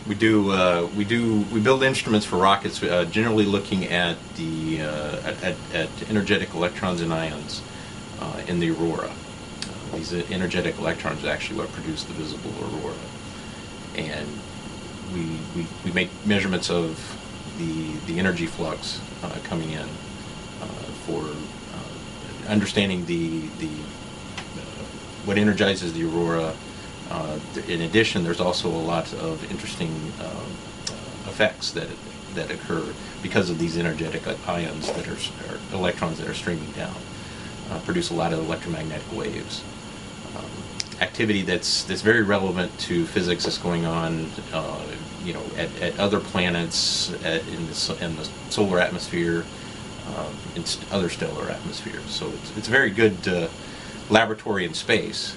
We build instruments for rockets, generally looking at the at energetic electrons and ions in the aurora. These energetic electrons are actually what produce the visible aurora, and we make measurements of the energy flux coming in for understanding what energizes the aurora. In addition, there's also a lot of interesting effects that occur because of these energetic ions that are electrons that are streaming down, produce a lot of electromagnetic waves. Activity that's very relevant to physics that's going on, at other planets, in the solar atmosphere, in other stellar atmospheres. So it's a very good laboratory in space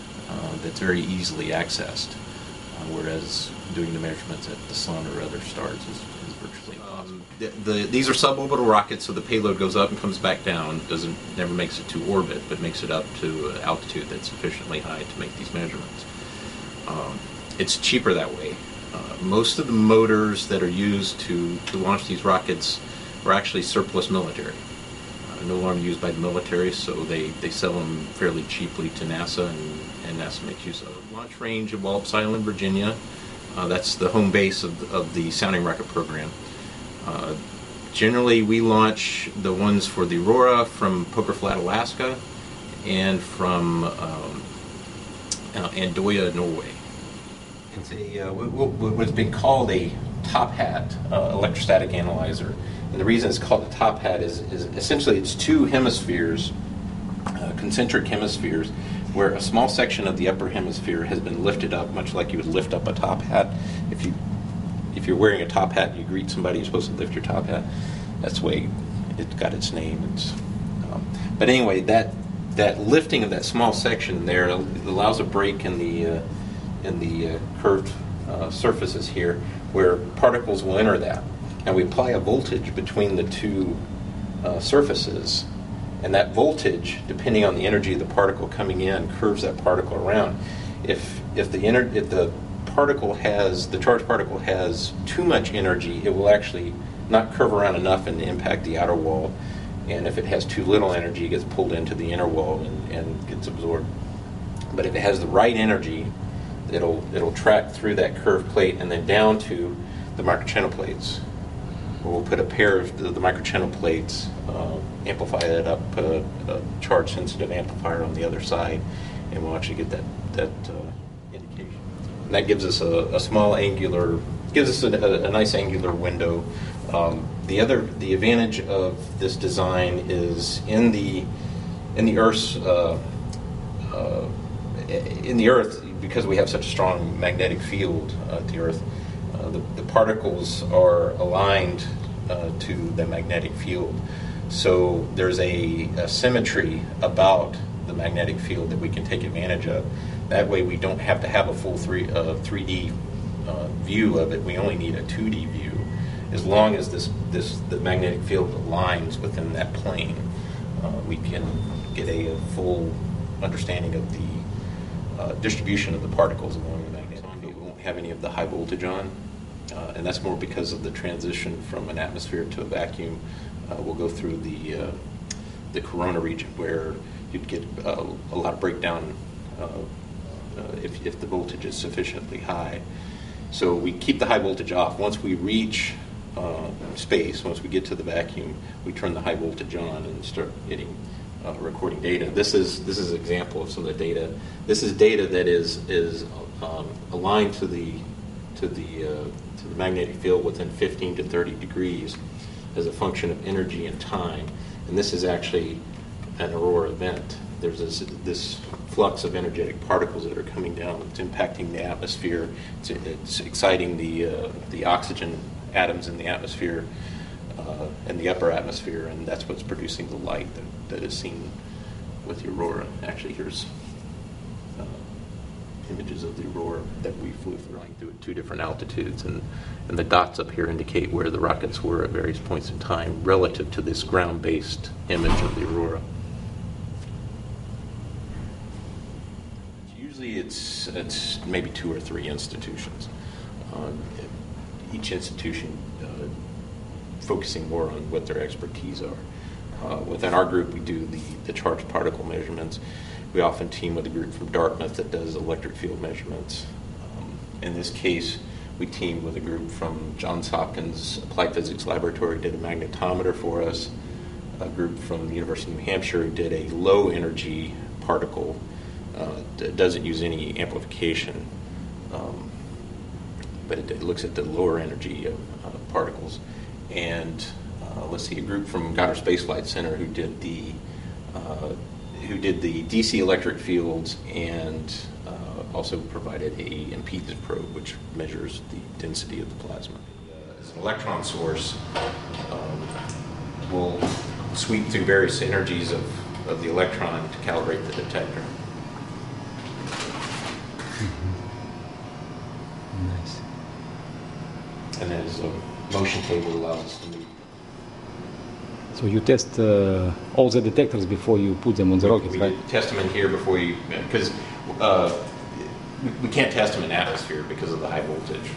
that's very easily accessed, whereas doing the measurements at the sun or other stars is virtually impossible. These are suborbital rockets, so the payload goes up and comes back down. Never makes it to orbit, but makes it up to altitude that's sufficiently high to make these measurements. It's cheaper that way. Most of the motors that are used to launch these rockets are actually surplus military. No longer used by the military, so they sell them fairly cheaply to NASA, and NASA makes use of it. Launch range of Wallops Island, Virginia. That's the home base of the sounding rocket program. Generally, we launch the ones for the Aurora from Poker Flat, Alaska, and from Andoya, Norway. It's what's been called a top hat electrostatic analyzer. And the reason it's called a top hat is essentially it's two hemispheres, concentric hemispheres, where a small section of the upper hemisphere has been lifted up, much like you would lift up a top hat. If you're wearing a top hat and you greet somebody, you're supposed to lift your top hat. That's the way it got its name. But anyway, that lifting of that small section there allows a break in the curved surfaces here, where particles will enter that. And we apply a voltage between the two surfaces, and that voltage, depending on the energy of the particle coming in, curves that particle around. If the charged particle has too much energy, it will actually not curve around enough and impact the outer wall. And if it has too little energy, it gets pulled into the inner wall and gets absorbed. But if it has the right energy, it'll track through that curved plate and then down to the microchannel plates. We'll put a pair of the microchannel plates, amplify that up, put a charge-sensitive amplifier on the other side, and we'll actually get that indication. And that gives us a small angular, gives us a nice angular window. The advantage of this design is in the Earth, because we have such a strong magnetic field at the Earth. The particles are aligned to the magnetic field, so there's a symmetry about the magnetic field that we can take advantage of. That way we don't have to have a full 3D view of it. We only need a 2D view. As long as the magnetic field aligns within that plane, we can get a full understanding of the distribution of the particles along the magnetic field. We won't have any of the high voltage on, and that's more because of the transition from an atmosphere to a vacuum. We'll go through the corona region where you'd get a lot of breakdown if the voltage is sufficiently high. So we keep the high voltage off. Once we reach space, once we get to the vacuum, we turn the high voltage on and start getting recording data. This is an example of some of the data. This is data that is aligned to the magnetic field within 15 to 30 degrees as a function of energy and time. And this is actually an aurora event. There's this flux of energetic particles that are coming down. It's impacting the atmosphere. It's exciting the oxygen atoms in the atmosphere and the upper atmosphere, and that's what's producing the light that is seen with the aurora. Actually, here's images of the aurora that we flew through at 2 different altitudes, and the dots up here indicate where the rockets were at various points in time relative to this ground-based image of the aurora. Usually it's maybe 2 or 3 institutions. each institution focusing more on what their expertise are. Within our group, we do the charged particle measurements. We often team with a group from Dartmouth that does electric field measurements. In this case, we teamed with a group from Johns Hopkins Applied Physics Laboratory, did a magnetometer for us. A group from the University of New Hampshire did a low energy particle that doesn't use any amplification, but it looks at the lower energy particles. And let's see, a group from Goddard Space Flight Center who did the DC electric fields and also provided a impedance probe, which measures the density of the plasma. As an electron source, will sweep through various energies of the electron to calibrate the detector. Nice. And then a motion table allows us to move. So you test all the detectors before you put them on the rockets, right? We test them in here before you, because we can't test them in atmosphere because of the high voltage.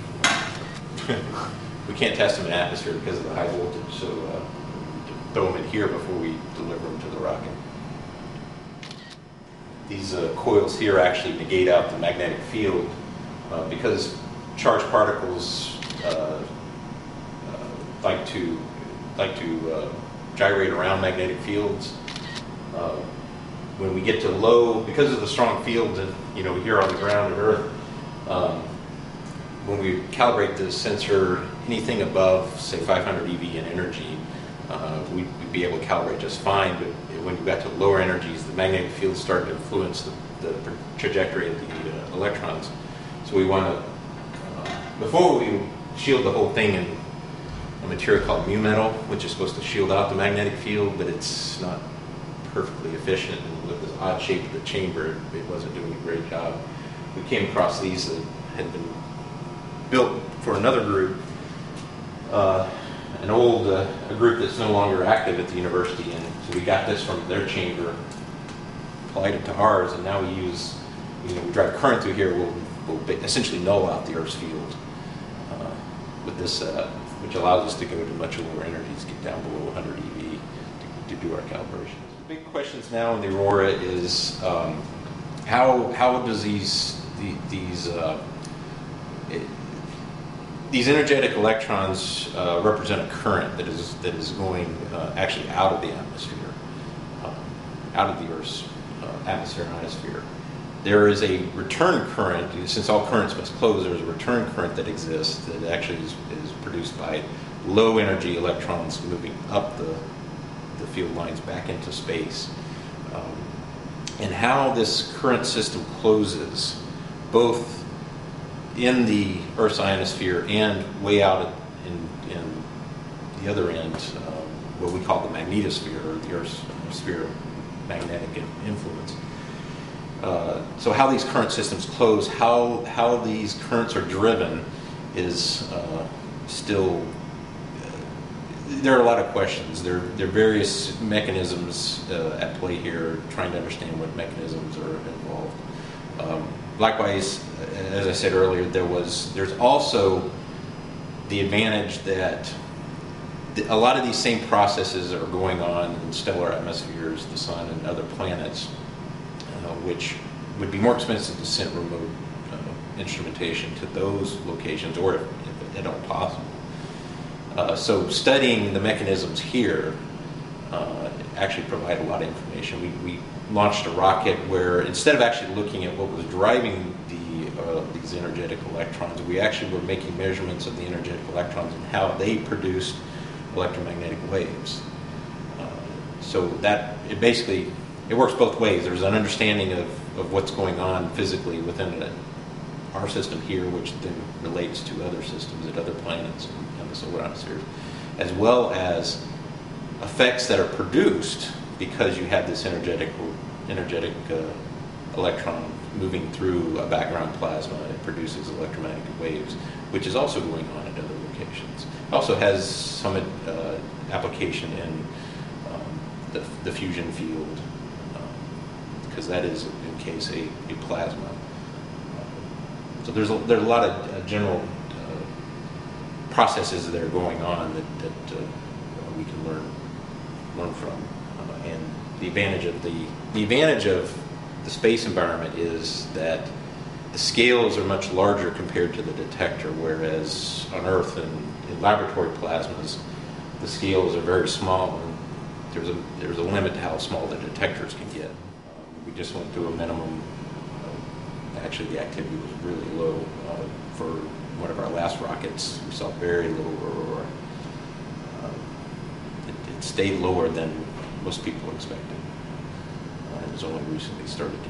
We can't test them in atmosphere because of the high voltage, so we throw them in here before we deliver them to the rocket. These coils here actually negate out the magnetic field because charged particles like to gyrate around magnetic fields. When we get to low, because of the strong fields and here on the ground of Earth, when we calibrate the sensor, anything above say 500 eV in energy, we'd be able to calibrate just fine. But when you got to lower energies, the magnetic fields start to influence the trajectory of the electrons. So we want to, before we shield the whole thing in a material called mu metal, which is supposed to shield out the magnetic field, but it's not perfectly efficient. And with the odd shape of the chamber, it wasn't doing a great job. We came across these that had been built for another group, a group that's no longer active at the university, and so we got this from their chamber, applied it to ours, and now we use, we drive current through here, we'll essentially null out the Earth's field with this setup, which allows us to go to much lower energies, get down below 100 eV to do our calibration. The big questions now in the Aurora is how does these energetic electrons represent a current that is going actually out of the atmosphere, out of the Earth's atmosphere and ionosphere. There is a return current. Since all currents must close, there's a return current that exists that actually is produced by low energy electrons moving up the field lines back into space. And how this current system closes, both in the Earth's ionosphere and way out in the other end, what we call the magnetosphere, or the Earth's sphere of magnetic influence. So how these current systems close, how these currents are driven is still, there are a lot of questions. There are various mechanisms at play here, trying to understand what mechanisms are involved. Likewise, as I said earlier, there's also the advantage that a lot of these same processes are going on in stellar atmospheres, the sun and other planets, which would be more expensive to send remote instrumentation to those locations, or if at all possible. So studying the mechanisms here actually provide a lot of information. We launched a rocket where, instead of actually looking at what was driving these energetic electrons, we actually were making measurements of the energetic electrons and how they produced electromagnetic waves. So that it works both ways. There's an understanding of what's going on physically within our system here, which then relates to other systems at other planets and the solar atmosphere, as well as effects that are produced because you have this energetic electron moving through a background plasma. It produces electromagnetic waves, which is also going on at other locations. It also has some application in the fusion field, because that is, in case, a plasma. So there's a lot of general processes that are going on that we can learn from. And the advantage of the space environment is that the scales are much larger compared to the detector, whereas on Earth and in laboratory plasmas, the scales are very small, and there's a limit to how small the detectors can get. We just went through a minimum. Actually, the activity was really low for one of our last rockets. We saw very little aurora. It stayed lower than most people expected. And it's only recently started to